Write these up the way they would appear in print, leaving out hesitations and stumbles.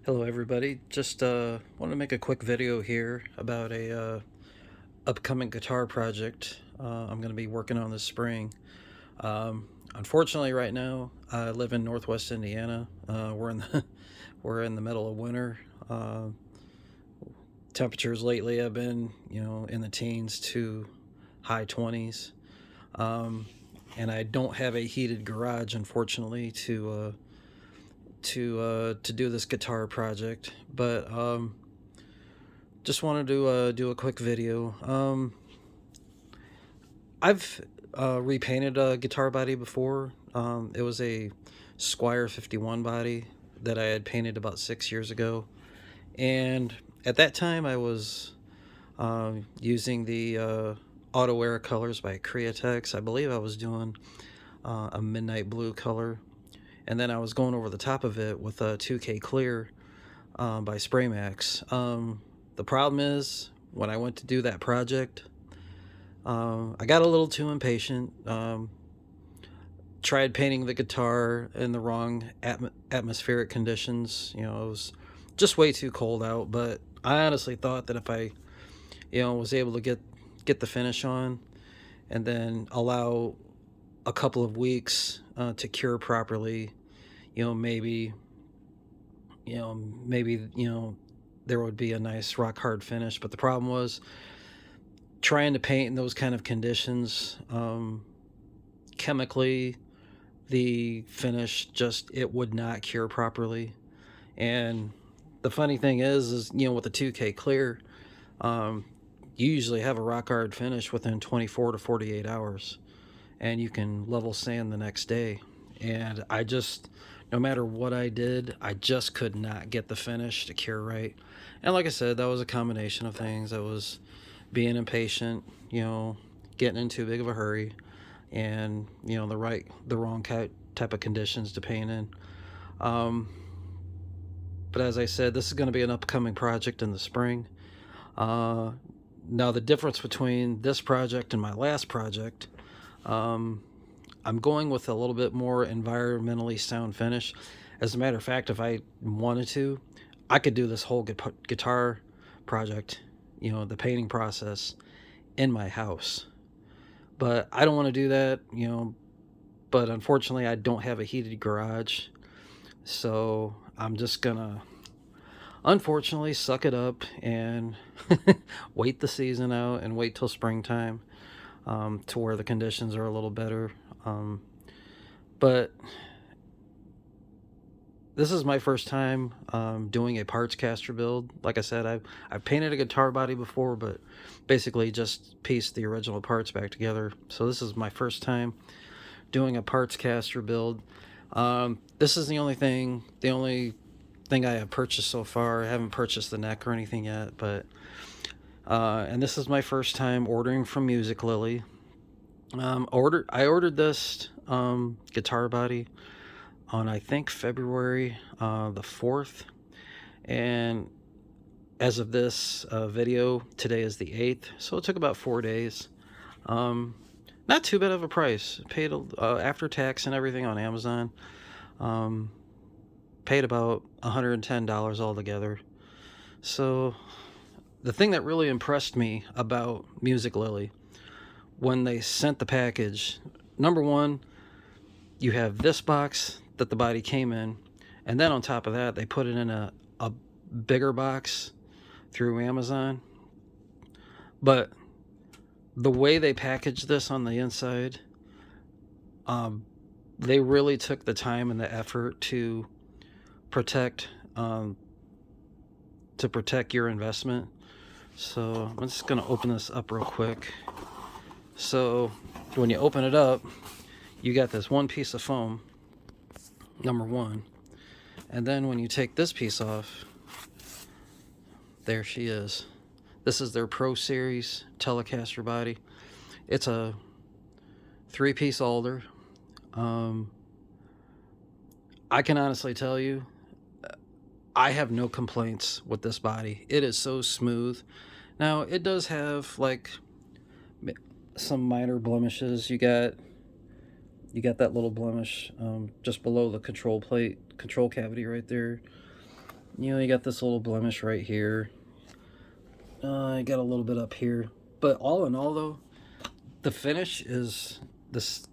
Hello everybody, just want to make a quick video here about a upcoming guitar project I'm going to be working on this spring. Unfortunately right now I live in Northwest Indiana. We're in the we're in the middle of winter. Temperatures lately have been, in the teens to high 20s. Um, and I don't have a heated garage, unfortunately, to do this guitar project, but just wanted to do a quick video. I've repainted a guitar body before. It was a Squire 51 body that I had painted about 6 years ago, and at that time I was using the Auto Air colors by Createx. I believe I was doing a midnight blue color, and then I was going over the top of it with a 2K clear by Spraymax. The problem is when I went to do that project, I got a little too impatient. Tried painting the guitar in the wrong atmospheric conditions. It was just way too cold out. But I honestly thought that if I, was able to get the finish on, and then allow a couple of weeks to cure properly, you know, maybe, maybe there would be a nice rock hard finish. But the problem was trying to paint in those kind of conditions. Chemically, the finish just it would not cure properly. And the funny thing is with the 2K clear, um, you usually have a rock hard finish within 24 to 48 hours, and you can level sand the next day. And I just, no matter what I did, I just could not get the finish to cure right. And like I said, that was a combination of things. I was being impatient, getting in too big of a hurry, and the wrong type of conditions to paint in. Um, but as I said, this is going to be an upcoming project in the spring. Uh, Now the difference between this project and my last project, um, I'm going with a little bit more environmentally sound finish. As a matter of fact, if I wanted to, I could do this whole guitar project, the painting process in my house. But I don't want to do that, but unfortunately I don't have a heated garage. So I'm just gonna unfortunately suck it up and wait the season out and wait till springtime, to where the conditions are a little better. But this is my first time doing a parts caster build. Like I said, I've painted a guitar body before, but basically just pieced the original parts back together. So this is my first time doing a parts caster build. This is the only thing I have purchased so far. I haven't purchased the neck or anything yet, but and this is my first time ordering from Music Lily. I ordered this guitar body on, I think, February the 4th, and as of this video, today is the 8th, so it took about 4 days. Um, Not too bad of a price. Paid after tax and everything on Amazon. Um, Paid about $110 altogether. So the thing that really impressed me about Music Lily when they sent the package, number one, you have this box that the body came in, and then on top of that, they put it in a bigger box through Amazon. But the way they packaged this on the inside, um, they really took the time and the effort protect um, to protect your investment. So I'm just gonna open this up real quick. So when you open it up, you got this one piece of foam, number one, and then when you take this piece off, there she is. This is their Pro Series Telecaster body. It's a 3-piece alder. Um, I can honestly tell you, I have no complaints with this body. It is so smooth. Now, it does have like some minor blemishes. You got that little blemish just below the control cavity right there. You know, you got this little blemish right here. I got a little bit up here. But all in all, though, the finish is this.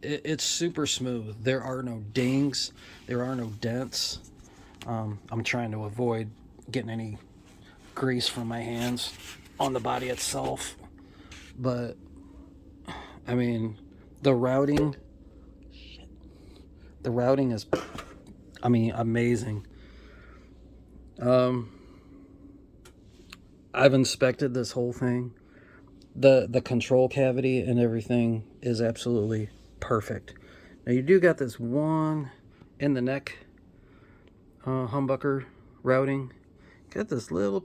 It's super smooth. There are no dings. There are no dents. I'm trying to avoid getting any grease from my hands on the body itself. But I mean, the routing, the routing is, I mean, amazing. Um, I've inspected this whole thing. The control cavity and everything is absolutely perfect. Now you do got this one in the neck humbucker routing. Got this little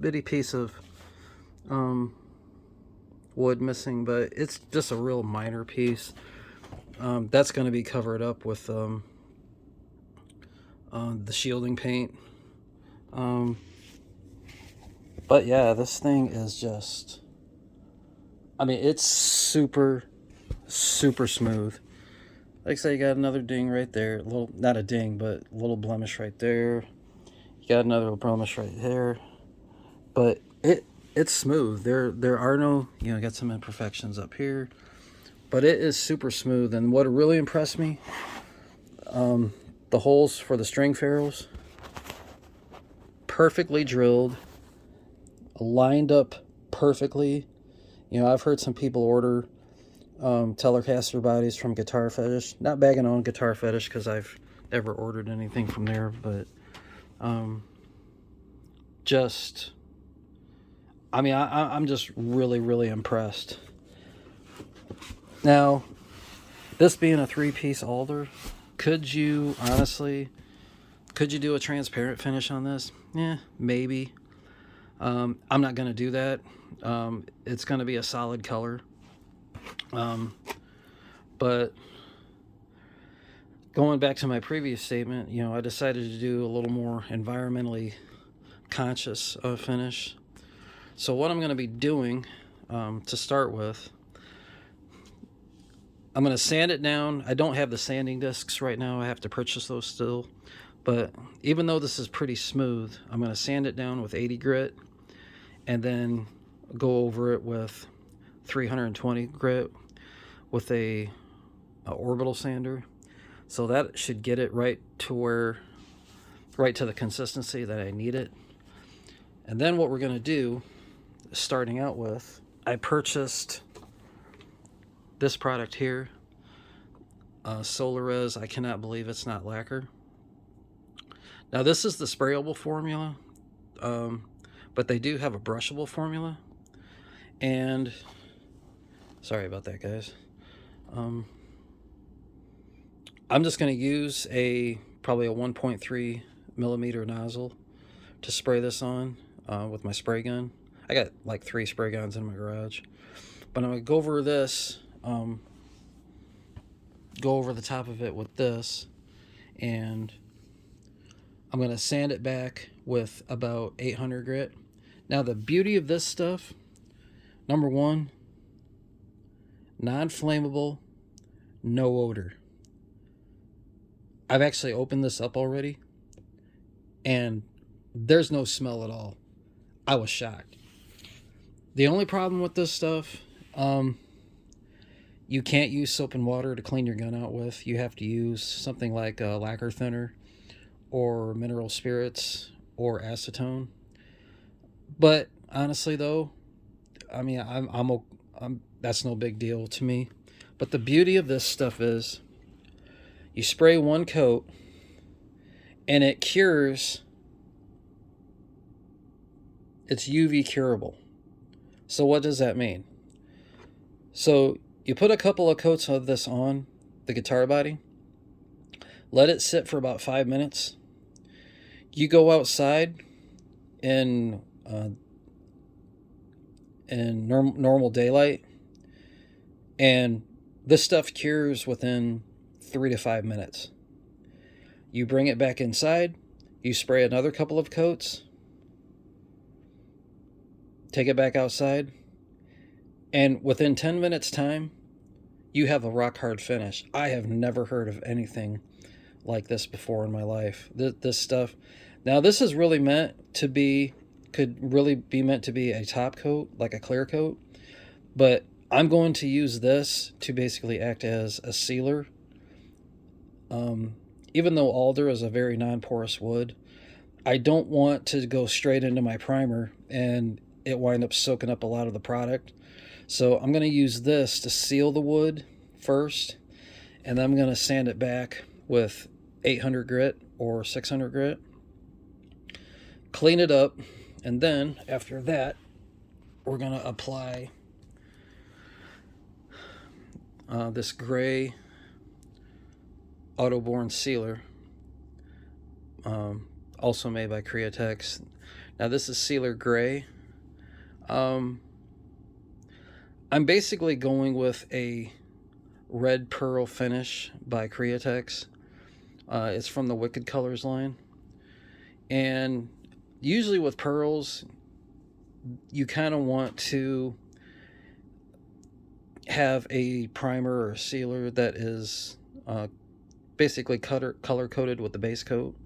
bitty piece of wood missing, but it's just a real minor piece. That's going to be covered up with the shielding paint. But yeah, this thing is just, I mean, it's super smooth. Like I say, you got another ding right there. A little, not a ding, but a little blemish right there. You got another blemish right there. But it's smooth. There are no, you know, got some imperfections up here. But it is super smooth. And what really impressed me, the holes for the string ferrules, perfectly drilled, lined up perfectly. You know, I've heard some people order Telecaster bodies from Guitar Fetish. Not bagging on Guitar Fetish because I've never ordered anything from there, but just, I mean, I'm just really impressed. Now, this being a 3-piece alder, could you do a transparent finish on this? Yeah, maybe. I'm not going to do that. It's going to be a solid color. But going back to my previous statement, you know, I decided to do a little more environmentally conscious finish. So what I'm going to be doing to start with, I'm going to sand it down. I don't have the sanding discs right now. I have to purchase those still. But even though this is pretty smooth, I'm going to sand it down with 80 grit and then go over it with 320 grit with a orbital sander. So that should get it right to the consistency that I need it. And then what we're going to do, starting out with, I purchased this product here, Solarez. I cannot believe it's not lacquer. Now this is the sprayable formula, but they do have a brushable formula. And sorry about that, guys. I'm just going to use probably a 1.3 millimeter nozzle to spray this on with my spray gun. I got like 3 spray guns in my garage. But I'm going to go over this, go over the top of it with this, and I'm going to sand it back with about 800 grit. Now the beauty of this stuff, number one, non-flammable, no odor. I've actually opened this up already, and there's no smell at all. I was shocked. The only problem with this stuff, you can't use soap and water to clean your gun out with. You have to use something like a lacquer thinner or mineral spirits or acetone. But honestly, though, I mean, I'm that's no big deal to me. But the beauty of this stuff is you spray one coat and it cures. It's UV curable. So what does that mean? So you put a couple of coats of this on the guitar body, let it sit for about 5 minutes. You go outside in normal daylight, and this stuff cures within 3 to 5 minutes. You bring it back inside, you spray another couple of coats, take it back outside, and within 10 minutes time, you have a rock hard finish. I have never heard of anything like this before in my life. This stuff, Now this is really meant to be, could really be meant to be a top coat, like a clear coat, but I'm going to use this to basically act as a sealer. Um, Even though alder is a very non-porous wood, I don't want to go straight into my primer and it wind up soaking up a lot of the product. So I'm going to use this to seal the wood first, and then I'm going to sand it back with 800 grit or 600 grit, clean it up, and then after that, we're going to apply this gray Autoborn sealer, also made by Createx. Now this is Sealer Gray. I'm basically going with a red pearl finish by Createx. It's from the Wicked Colors line. And usually with pearls, you kind of want to have a primer or a sealer that is basically color coded with the base coat.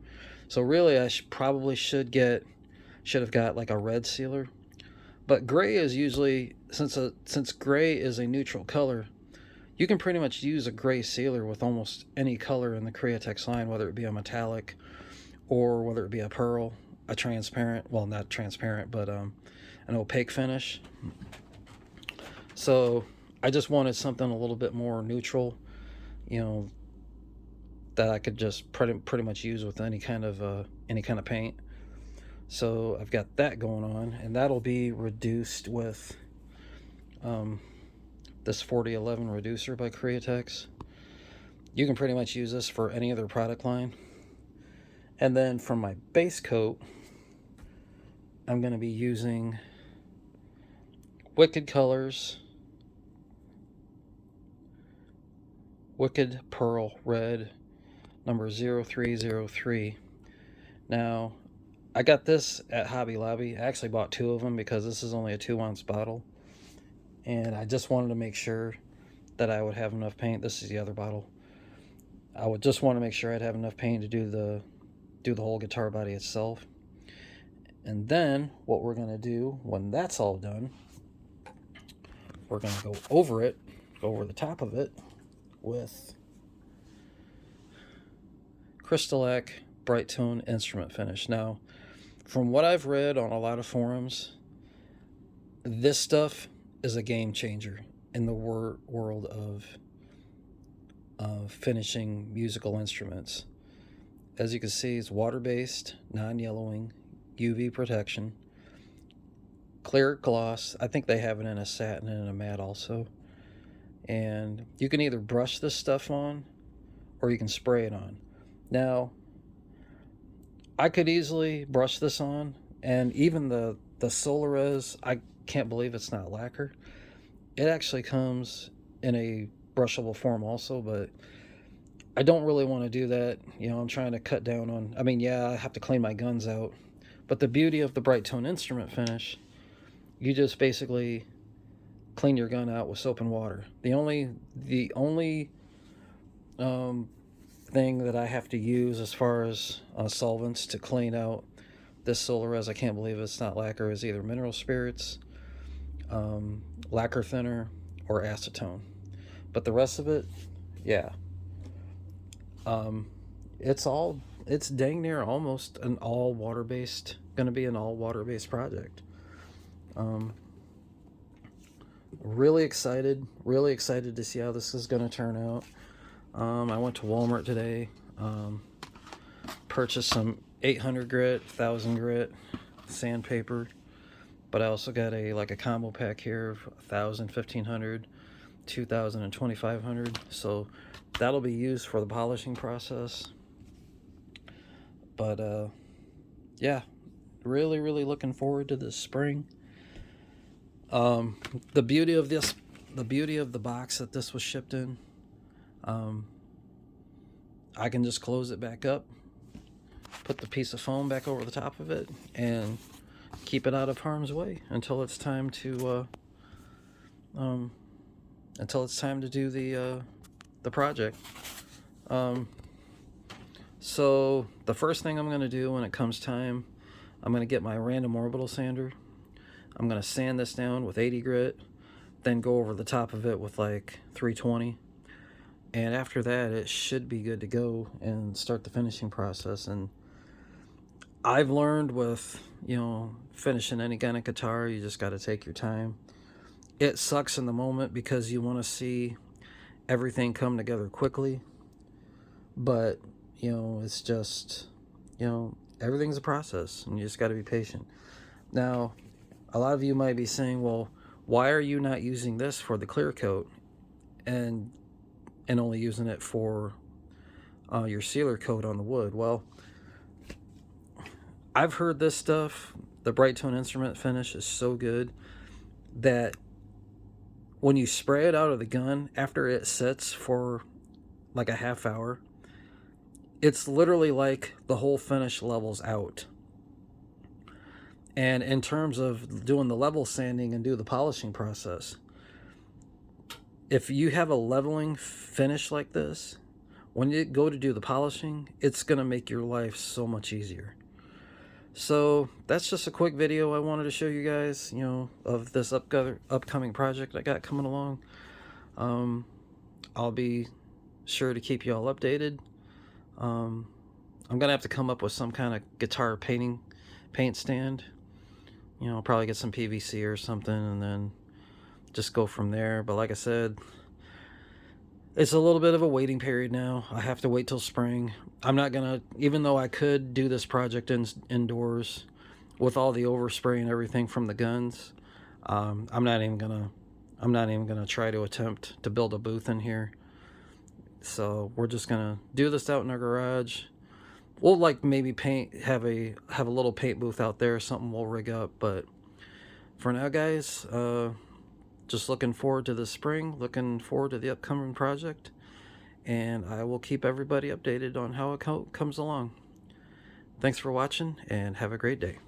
So really, I probably should have got like a red sealer. But gray is usually, since gray is a neutral color, you can pretty much use a gray sealer with almost any color in the Createx line, whether it be a metallic or whether it be a pearl, a transparent, well, not transparent, but an opaque finish. So I just wanted something a little bit more neutral, you know, that I could just pretty much use with any kind of paint. So I've got that going on, and that'll be reduced with this 4011 reducer by Createx. You can pretty much use this for any other product line. And then for my base coat, I'm going to be using Wicked Colors Wicked Pearl Red number 0303. Now, I got this at Hobby Lobby. I actually bought 2 of them because this is only a 2-ounce bottle. And I just wanted to make sure that I would have enough paint. This is the other bottle. I would just want to make sure I'd have enough paint to do the whole guitar body itself. And then what we're going to do when that's all done, we're going to go over it, go over the top of it with Crystalac Bright Tone Instrument Finish. Now, from what I've read on a lot of forums, this stuff is a game changer in the world of finishing musical instruments. As you can see, it's water-based, non-yellowing, UV protection, clear gloss. I think they have it in a satin and a matte also. And you can either brush this stuff on or you can spray it on. Now, I could easily brush this on, and even the Solares, I can't believe it's not lacquer. It actually comes in a brushable form also, but I don't really want to do that. You know, I'm trying to cut down on, I mean, yeah, I have to clean my guns out, but the beauty of the Bright Tone Instrument Finish, you just basically clean your gun out with soap and water. The only thing that I have to use as far as solvents to clean out this Solares, I can't believe it's not lacquer, is either mineral spirits, lacquer thinner, or acetone. But the rest of it, yeah. It's dang near almost an all water-based, gonna be an all water-based project. Really excited to see how this is gonna turn out. I went to Walmart today, purchased some 800 grit, 1000 grit sandpaper, but I also got a combo pack here of 1000, 1500, 2000, and 2500. So that'll be used for the polishing process. But yeah, really looking forward to this spring. The beauty of the box that this was shipped in, I can just close it back up, put the piece of foam back over the top of it, and keep it out of harm's way until it's time to do the project. So the first thing I'm going to do when it comes time, I'm going to get my random orbital sander. I'm going to sand this down with 80 grit, then go over the top of it with like 320. And after that, it should be good to go and start the finishing process. And I've learned with, finishing any kind of guitar, you just got to take your time. It sucks in the moment because you want to see everything come together quickly. But, it's just, everything's a process and you just got to be patient. Now, a lot of you might be saying, well, why are you not using this for the clear coat and only using it for your sealer coat on the wood? Well, I've heard this stuff, the Bright Tone instrument finish is so good that when you spray it out of the gun, after it sits for like a half hour, it's literally like the whole finish levels out. And in terms of doing the level sanding and do the polishing process, if you have a leveling finish like this, when you go to do the polishing, it's going to make your life so much easier. So that's just a quick video I wanted to show you guys, of this upcoming project I got coming along. I'll be sure to keep you all updated. I'm going to have to come up with some kind of guitar paint stand. Probably get some PVC or something and then just go from there. But like I said, it's a little bit of a waiting period now. I have to wait till spring. I'm not gonna, even though I could do this project indoors with all the overspray and everything from the guns, I'm not even gonna try to attempt to build a booth in here. So we're just gonna do this out in our garage. We'll like maybe have a little paint booth out there, something we'll rig up. But for now, guys, just looking forward to the spring, looking forward to the upcoming project, and I will keep everybody updated on how it comes along. Thanks for watching, and have a great day.